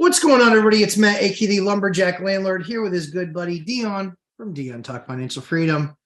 What's going on, everybody? It's Matt, aka the Lumberjack Landlord, here with his good buddy Dion from Dion Talk Financial Freedom.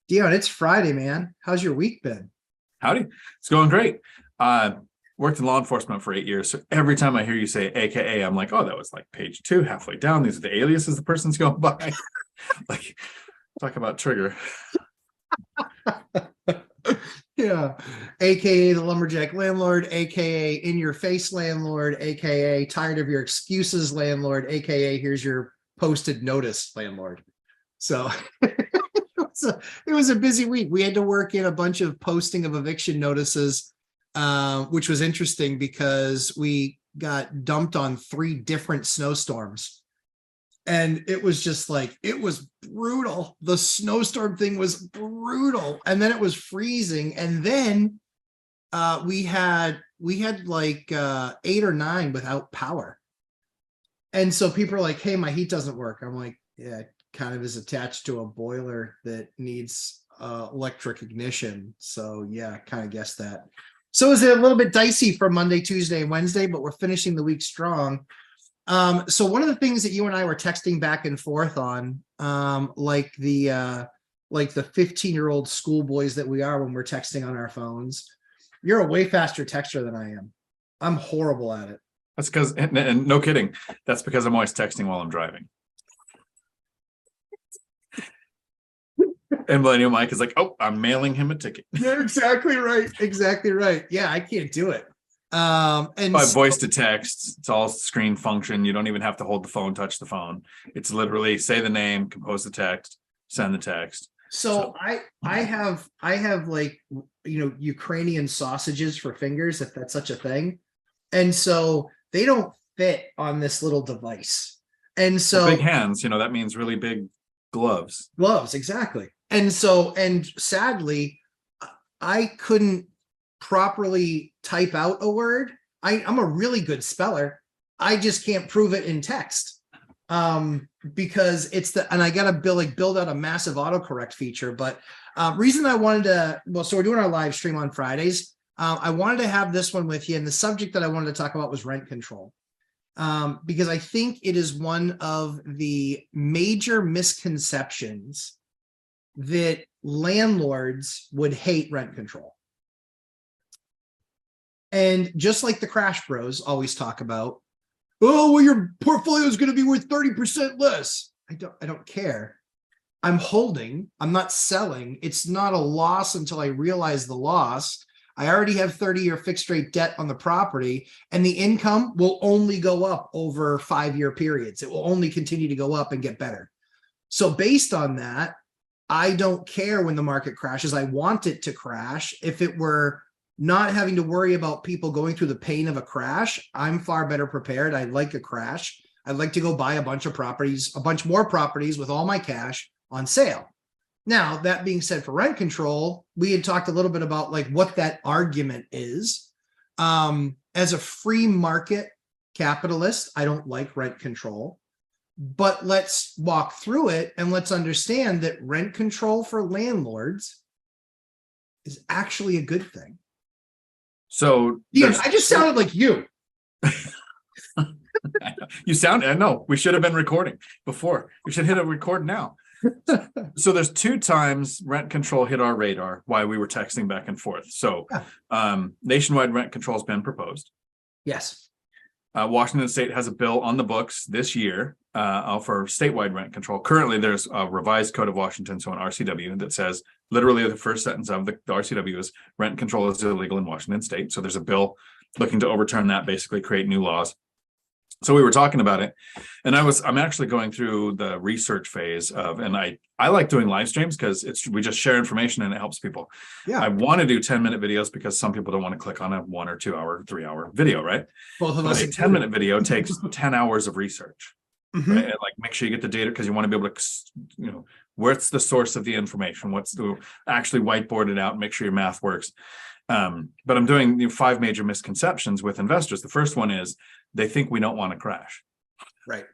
Dion, it's Friday, man. How's your week been? Howdy. It's going great. Worked in law enforcement for 8 years. So every time I hear you say AKA, I'm like, oh, that was like page 2, halfway down. These are the aliases the person's going by. Like, talk about trigger. Yeah. AKA the Lumberjack Landlord, AKA in your face landlord, AKA tired of your excuses landlord, AKA here's your posted notice landlord. So it was a busy week. We had to work in a bunch of posting of eviction notices, which was interesting because we got dumped on 3 different snowstorms. And it was just like, it was brutal. The snowstorm thing was brutal. And then it was freezing. And then we had like 8 or 9 without power. And so people are like, hey, my heat doesn't work. I'm like, yeah, it kind of is attached to a boiler that needs electric ignition. So yeah, kind of guessed that. So is it a little bit dicey for Monday, Tuesday, and Wednesday, but we're finishing the week strong. So one of the things that you and I were texting back and forth on, like the 15-year-old schoolboys that we are when we're texting on our phones, you're a way faster texter than I am. I'm horrible at it. That's because, and no kidding, that's because I'm always texting while I'm driving. And Millennial Mike is like, oh, I'm mailing him a ticket. You're exactly right. Exactly right. Yeah, I can't do it. And by voice to text, it's all screen function. You don't even have to hold the phone, touch the phone. It's literally say the name, compose the text, send the text. So I have like, Ukrainian sausages for fingers, if that's such a thing. And so they don't fit on this little device. And so big hands, that means really big gloves. Gloves, exactly. And sadly, I couldn't properly type out a word. I'm a really good speller. I just can't prove it in text because and I got to build out a massive autocorrect feature. But reason I wanted to, so we're doing our live stream on Fridays. I wanted to have this one with you. And the subject that I wanted to talk about was rent control. Because I think it is one of the major misconceptions that landlords would hate rent control. And just like the Crash Bros always talk about, oh, well, your portfolio is going to be worth 30% less. I don't care. I'm holding. I'm not selling. It's not a loss until I realize the loss. I already have 30-year fixed rate debt on the property, and the income will only go up over 5-year periods. It will only continue to go up and get better. So based on that, I don't care when the market crashes. I want it to crash. If it were not having to worry about people going through the pain of a crash, I'm far better prepared. I'd like a crash. I'd like to go buy a bunch more properties with all my cash on sale. Now, that being said, for rent control, we had talked a little bit about like what that argument is. As a free market capitalist, I don't like rent control, but let's walk through it and let's understand that rent control for landlords is actually a good thing. So yeah, I just sounded like you. You sound, I know, we should have been recording before. We should hit a record now. So there's 2 times rent control hit our radar while we were texting back and forth. So nationwide rent control has been proposed. Yes. Washington State has a bill on the books this year for statewide rent control. Currently, there's a revised Code of Washington, so an RCW, that says literally the first sentence of the RCW is rent control is illegal in Washington State. So there's a bill looking to overturn that, basically create new laws. So we were talking about it, and I'm actually going through the research phase of, and I like doing live streams because we just share information and it helps people. Yeah. I want to do 10-minute videos because some people don't want to click on a 1 or 2 hour, 3-hour video, right? Both of us. A 10-minute video takes 10 hours of research, right? And like make sure you get the data because you want to be able to, where's the source of the information? What's the actually whiteboard it out, make sure your math works. But I'm doing 5 major misconceptions with investors. The first one is they think we don't want to crash. Right.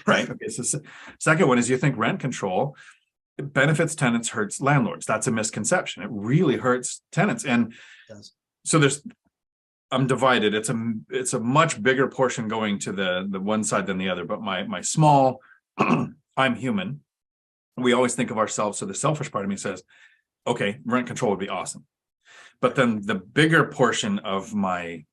Okay. So second one is you think rent control benefits tenants, hurts landlords. That's a misconception. It really hurts tenants. And so there's I'm divided. It's a much bigger portion going to the one side than the other. But my small, I'm human. We always think of ourselves. So the selfish part of me says, okay, rent control would be awesome. But then the bigger portion of my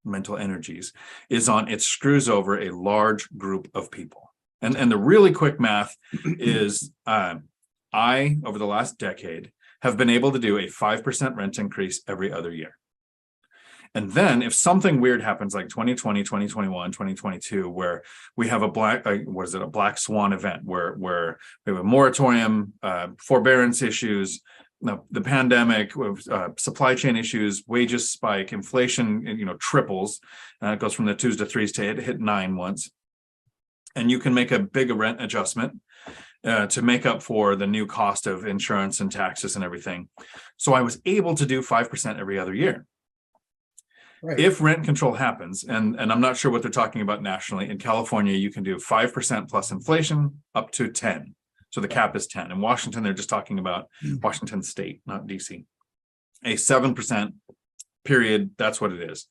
mental energies is on it screws over a large group of people. And the really quick math is I, over the last decade, have been able to do a 5% rent increase every other year. And then if something weird happens like 2020, 2021, 2022, where we have a black swan event where we have a moratorium, forbearance issues, the pandemic, supply chain issues, wages spike, inflation, triples. It goes from the 2s to 3s to hit 9 once. And you can make a big rent adjustment to make up for the new cost of insurance and taxes and everything. So I was able to do 5% every other year. Right. If rent control happens, and I'm not sure what they're talking about nationally, in California, you can do 5% plus inflation up to 10. So the cap is 10. In Washington, they're just talking about Washington State, not DC. A 7% period, that's what it is.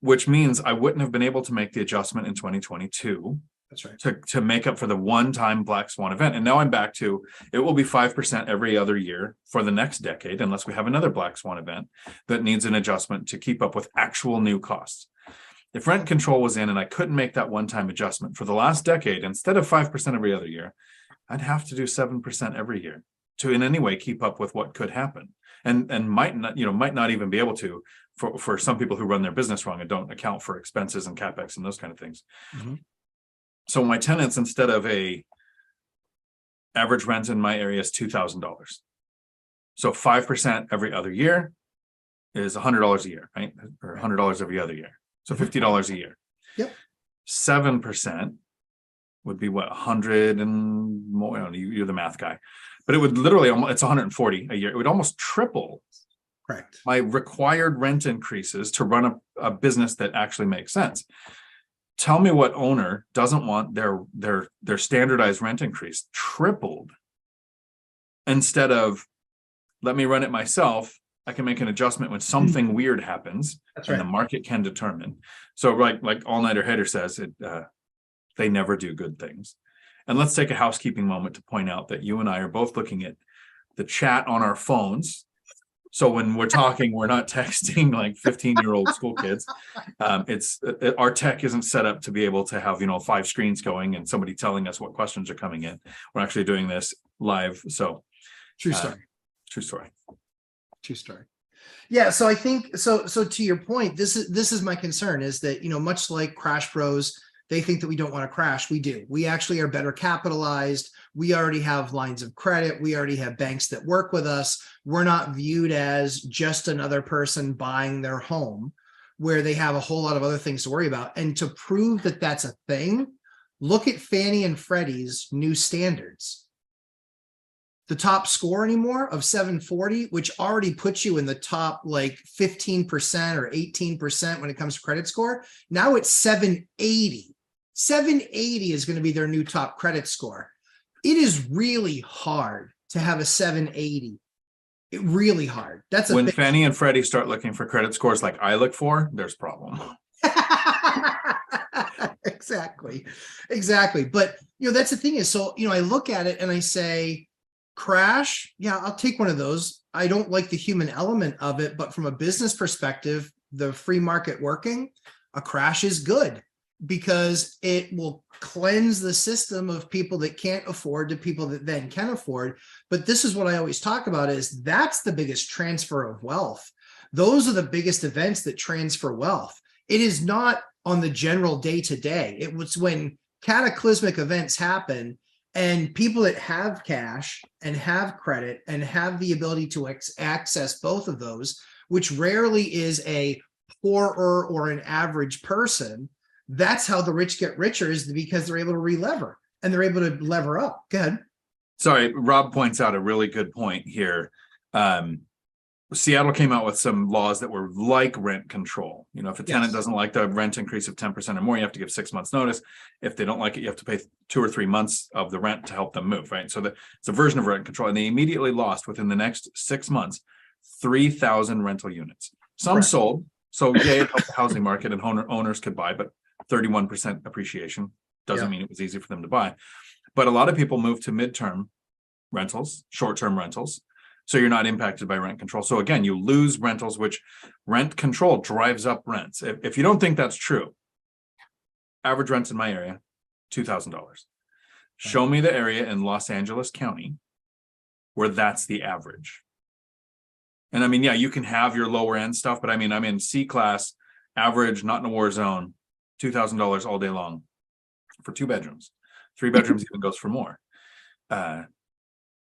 Which means I wouldn't have been able to make the adjustment in 2022. That's right. To make up for the one-time black swan event. And now I'm back to, it will be 5% every other year for the next decade, unless we have another black swan event that needs an adjustment to keep up with actual new costs. If rent control was in and I couldn't make that one-time adjustment for the last decade, instead of 5% every other year, I'd have to do 7% every year to in any way keep up with what could happen. And might not even be able to for some people who run their business wrong and don't account for expenses and CapEx and those kind of things. Mm-hmm. So my tenants, instead of a average rent in my area is $2,000. So 5% every other year is $100 a year, right? Or $100 every other year. So $50 a year. Yep. 7% would be what, 100 and more. You're the math guy, but it would literally, it's 140 a year. It would almost triple. Correct. My required rent increases to run a business that actually makes sense. Tell me what owner doesn't want their standardized rent increase tripled instead of let me run it myself. I can make an adjustment when something weird happens. That's right. And the market can determine. So like All Nighter Hater says, they never do good things. And let's take a housekeeping moment to point out that you and I are both looking at the chat on our phones. So when we're talking, we're not texting like 15-year-old school kids. Our tech isn't set up to be able to have 5 screens going and somebody telling us what questions are coming in. We're actually doing this live. So true story. True story. True story. Yeah. So I think so to your point, this is my concern is that much like Crash Bros, they think that we don't want to crash. We do. We actually are better capitalized. We already have lines of credit. We already have banks that work with us. We're not viewed as just another person buying their home where they have a whole lot of other things to worry about. And to prove that that's a thing, look at Fannie and Freddie's new standards. The top score anymore of 740, which already puts you in the top like 15% or 18% when it comes to credit score. Now it's 780. 780 is going to be their new top credit score. It is really hard to have a 780. Really hard. That's when Fannie and Freddie start looking for credit scores like I look for, there's a problem. Exactly. But that's the thing is, so I look at it and I say, crash, yeah, I'll take one of those. I don't like the human element of it, but from a business perspective, the free market working, a crash is good because it will cleanse the system of people that can't afford to people that then can afford. But this is what I always talk about is that's the biggest transfer of wealth. Those are the biggest events that transfer wealth. It is not on the general day-to-day. It was when cataclysmic events happen and people that have cash and have credit and have the ability to access both of those, which rarely is a poorer or an average person, that's how the rich get richer is because they're able to relever and they're able to lever up. Go ahead. Sorry, Rob points out a really good point here. Seattle came out with some laws that were like rent control. If a tenant doesn't like the rent increase of 10% or more, you have to give 6 months notice. If they don't like it, you have to pay 2 or 3 months of the rent to help them move, right? So it's a version of rent control. And they immediately lost within the next 6 months, 3,000 rental units. Some sold, So yeah, it helped the housing market and owners could buy, but 31% appreciation doesn't mean it was easy for them to buy. But a lot of people move to midterm rentals, short-term rentals. So you're not impacted by rent control. So again, you lose rentals, which rent control drives up rents. If you don't think that's true, average rents in my area, $2,000. Show me the area in Los Angeles County where that's the average. And I mean, yeah, you can have your lower end stuff, but I mean, I'm in C class, average, not in a war zone, $2,000 all day long for 2 bedrooms. 3 bedrooms even goes for more.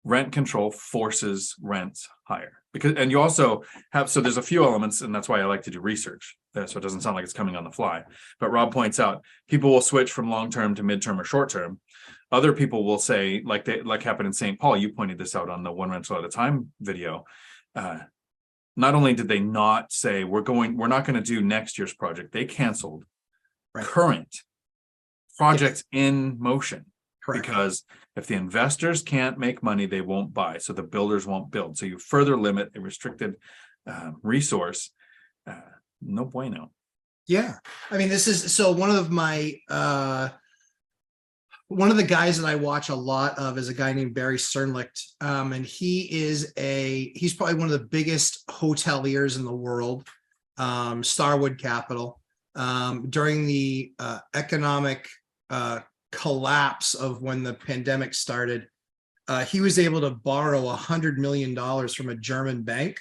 Rent control forces rents higher because, and you also have, so there's a few elements, and that's why I like to do research there, so it doesn't sound like it's coming on the fly. But Rob points out people will switch from long-term to midterm or short-term. Other people will say, like happened in St. Paul, you pointed this out on the one rental at a time video. Not only did they not say we're not going to do next year's project, they canceled current projects in motion. Correct. Because if the investors can't make money, they won't buy. So the builders won't build. So you further limit a restricted resource. No bueno. Yeah. I mean, this is so one of my one of the guys that I watch a lot of is a guy named Barry Cernlicht. And he's probably one of the biggest hoteliers in the world, Starwood Capital. During the economic collapse of when the pandemic started, he was able to borrow $100 million from a German bank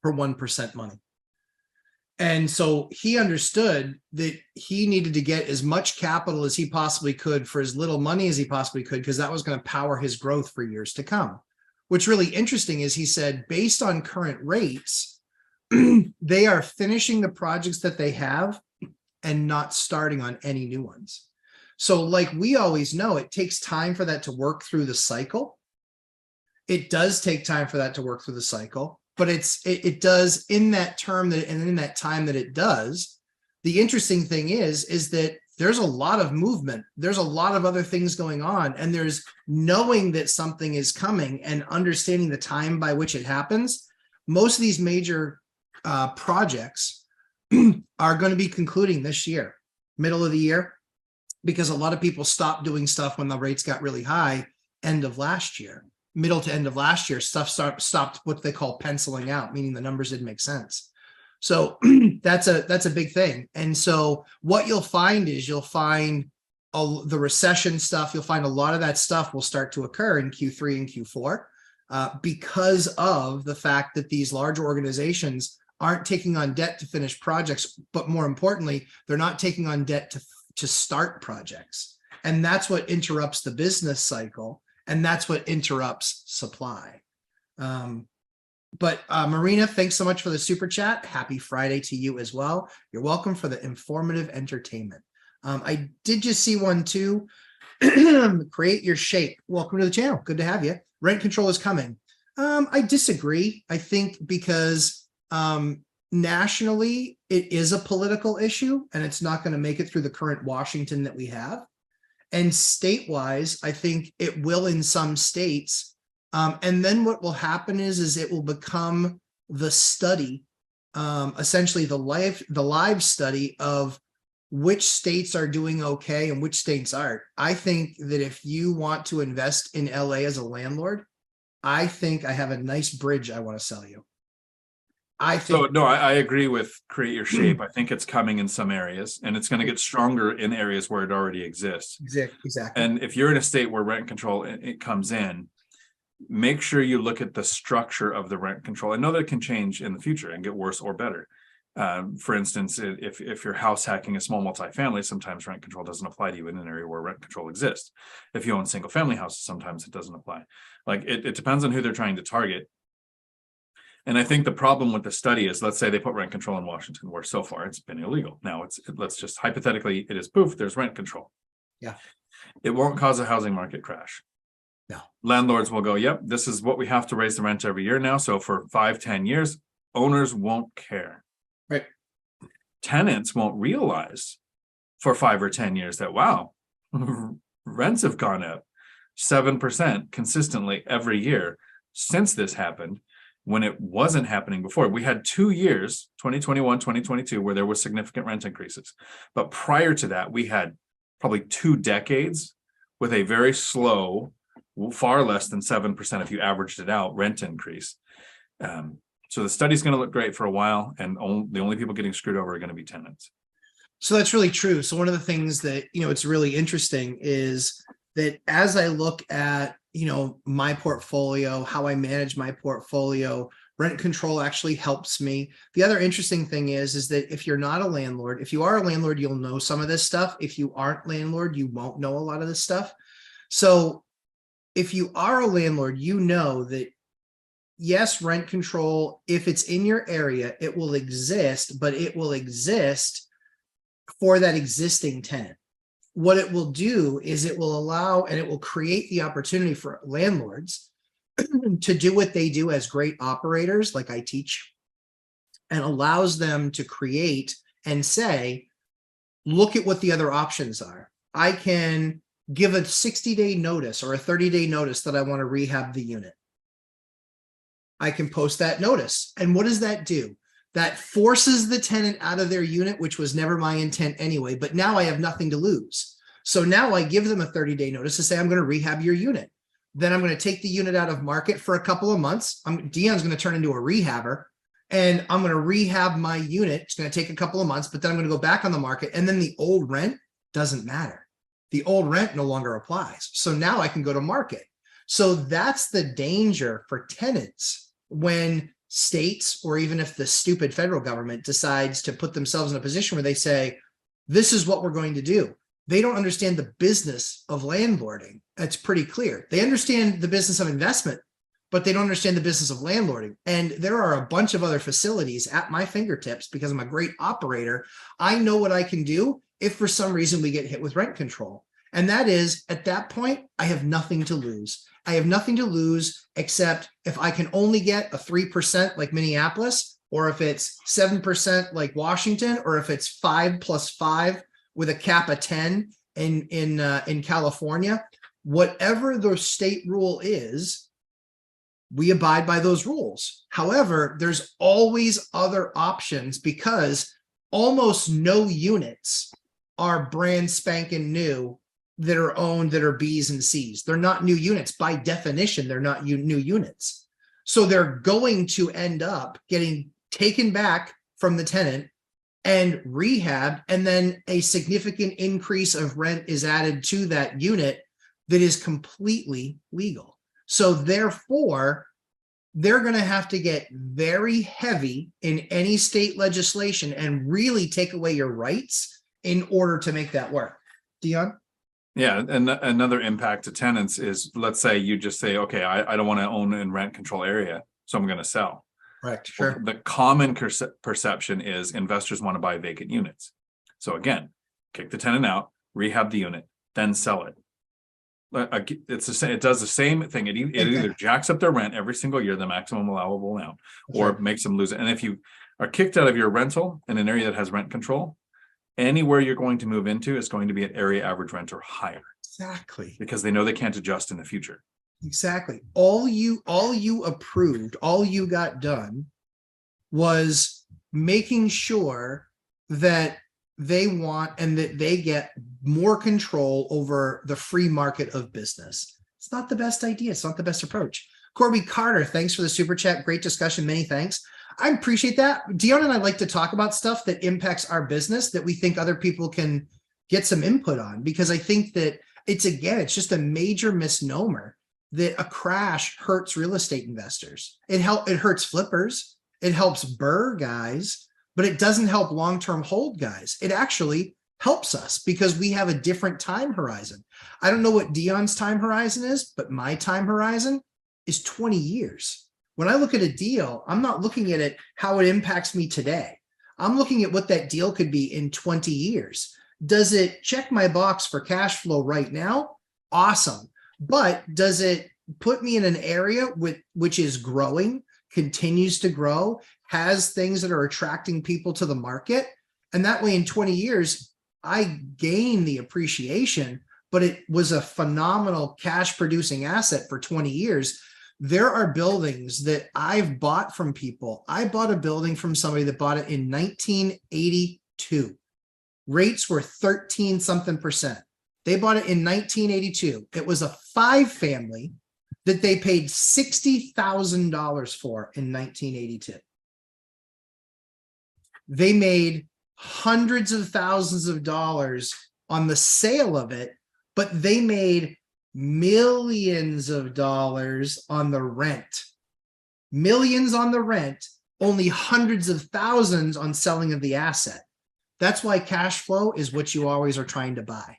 for 1% money. And so he understood that he needed to get as much capital as he possibly could for as little money as he possibly could, because that was going to power his growth for years to come. What's really interesting is he said, based on current rates, they are finishing the projects that they have and not starting on any new ones. So like we always know, it takes time for that to work through the cycle. It does take time for that to work through the cycle, but it does in that term that, and in that time that it does. The interesting thing is that there's a lot of movement. There's a lot of other things going on, and there's knowing that something is coming and understanding the time by which it happens. Most of these major projects are going to be concluding this year, middle of the year, because a lot of people stopped doing stuff when the rates got really high end of last year. Middle to end of last year, stuff stopped what they call penciling out, meaning the numbers didn't make sense. So that's a big thing. And so what you'll find is the recession stuff, you'll find a lot of that stuff will start to occur in Q3 and Q4 because of the fact that these large organizations aren't taking on debt to finish projects, but more importantly, they're not taking on debt to start projects. And that's what interrupts the business cycle. And that's what interrupts supply. But Marina, thanks so much for the super chat. Happy Friday to you as well. You're welcome for the informative entertainment. I did just see one too. Create your shape. Welcome to the channel. Good to have you. Rent control is coming. I disagree. I think because nationally, it is a political issue and it's not going to make it through the current Washington that we have. And state-wise, I think it will in some states. And then what will happen is it will become the study, essentially the live study of which states are doing okay and which states aren't. I think that if you want to invest in LA as a landlord, I think I have a nice bridge I want to sell you. I agree with create your shape. I think it's coming in some areas and it's going to get stronger in areas where it already exists. Exactly. And if you're in a state where rent control it comes in, make sure you look at the structure of the rent control. I know that it can change in the future and get worse or better. For instance, if you're house hacking a small multifamily, sometimes rent control doesn't apply to you in an area where rent control exists. If you own single family houses, sometimes it doesn't apply. Like it depends on who they're trying to target. And I think the problem with the study is, let's say they put rent control in Washington, where so far it's been illegal. Now let's just hypothetically, it is poof, there's rent control. Yeah. It won't cause a housing market crash. No. Landlords will go, yep, this is what we have to raise the rent every year now. So for 5-10 years, owners won't care. Right. Tenants won't realize for 5 or 10 years that, wow, rents have gone up 7% consistently every year since this happened. when it wasn't happening before. We had 2 years, 2021, 2022, where there was significant rent increases. But prior to that, we had probably 2 decades with a very slow, far less than 7% if you averaged it out, rent increase. So the study's going to look great for a while, and the only people getting screwed over are going to be tenants. So that's really true. So one of the things that, it's really interesting is that as I look at, my portfolio, how I manage my portfolio, rent control actually helps me. The other interesting thing is that if you're not a landlord, if you are a landlord, you'll know some of this stuff. If you aren't landlord, you won't know a lot of this stuff. So if you are a landlord, you know that yes, rent control, if it's in your area, it will exist, but it will exist for that existing tenant. What it will do is it will allow and it will create the opportunity for landlords to do what they do as great operators, like I teach, and allows them to create and say, look at what the other options are. I can give a 60-day notice or a 30-day notice that I want to rehab the unit. I can post that notice. And what does that do? That forces the tenant out of their unit, which was never my intent anyway, but now I have nothing to lose. So now I give them a 30-day notice to say, I'm going to rehab your unit. Then I'm going to take the unit out of market for a couple of months. Dion's going to turn into a rehabber, and I'm going to rehab my unit. It's going to take a couple of months, but then I'm going to go back on the market. And then the old rent doesn't matter. The old rent no longer applies. So now I can go to market. So that's the danger for tenants when states, or even if the stupid federal government decides to put themselves in a position where they say, this is what we're going to do. They don't understand the business of landlording. That's pretty clear. They understand the business of investment, but they don't understand the business of landlording. And there are a bunch of other facilities at my fingertips because I'm a great operator. I know what I can do if for some reason we get hit with rent control. And that is, at that point, I have nothing to lose. I have nothing to lose except if I can only get a 3% like Minneapolis, or if it's 7% like Washington, or if it's 5 + 5 with a cap of 10 in California. Whatever the state rule is, we abide by those rules. However, there's always other options because almost no units are brand spanking new that are owned, that are B's and C's. They're not new units. By definition, they're not new units. So they're going to end up getting taken back from the tenant and rehabbed, and then a significant increase of rent is added to that unit that is completely legal. So therefore, they're going to have to get very heavy in any state legislation and really take away your rights in order to make that work. Dion? Yeah, and another impact to tenants is, let's say you just say, okay, I don't want to own in rent control area, so I'm going to sell. Right, sure. Well, the common perception is investors want to buy vacant units. So again, kick the tenant out, rehab the unit, then sell it. It's the same. It does the same thing. It either jacks up their rent every single year, the maximum allowable amount, or makes them lose it. And if you are kicked out of your rental in an area that has rent control, anywhere you're going to move into is going to be at area average rent or higher. Exactly. Because they know they can't adjust in the future. Exactly. All you approved, all you got done was making sure that they want and that they get more control over the free market of business. It's not the best idea. It's not the best approach. Corby Carter, thanks for the super chat. Great discussion. Many thanks. I appreciate that. Dion and I like to talk about stuff that impacts our business that we think other people can get some input on, because I think that it's just a major misnomer that a crash hurts real estate investors. It hurts flippers. It helps BRRRR guys, but it doesn't help long-term hold guys. It actually helps us because we have a different time horizon. I don't know what Dion's time horizon is, but my time horizon is 20 years. When I look at a deal, I'm not looking at it how it impacts me today. I'm looking at what that deal could be in 20 years. Does it check my box for cash flow right now? Awesome. But does it put me in an area which is growing, continues to grow, has things that are attracting people to the market? And that way in 20 years, I gain the appreciation, but it was a phenomenal cash producing asset for 20 years. There are buildings that I've bought from people. I bought a building from somebody that bought it in 1982. Rates were 13 something percent. They bought it in 1982. It was a 5-family that they paid $60,000 for in 1982. They made hundreds of thousands of dollars on the sale of it, but they made millions of dollars on the rent. Millions on the rent, only hundreds of thousands on selling of the asset. That's why cash flow is what you always are trying to buy.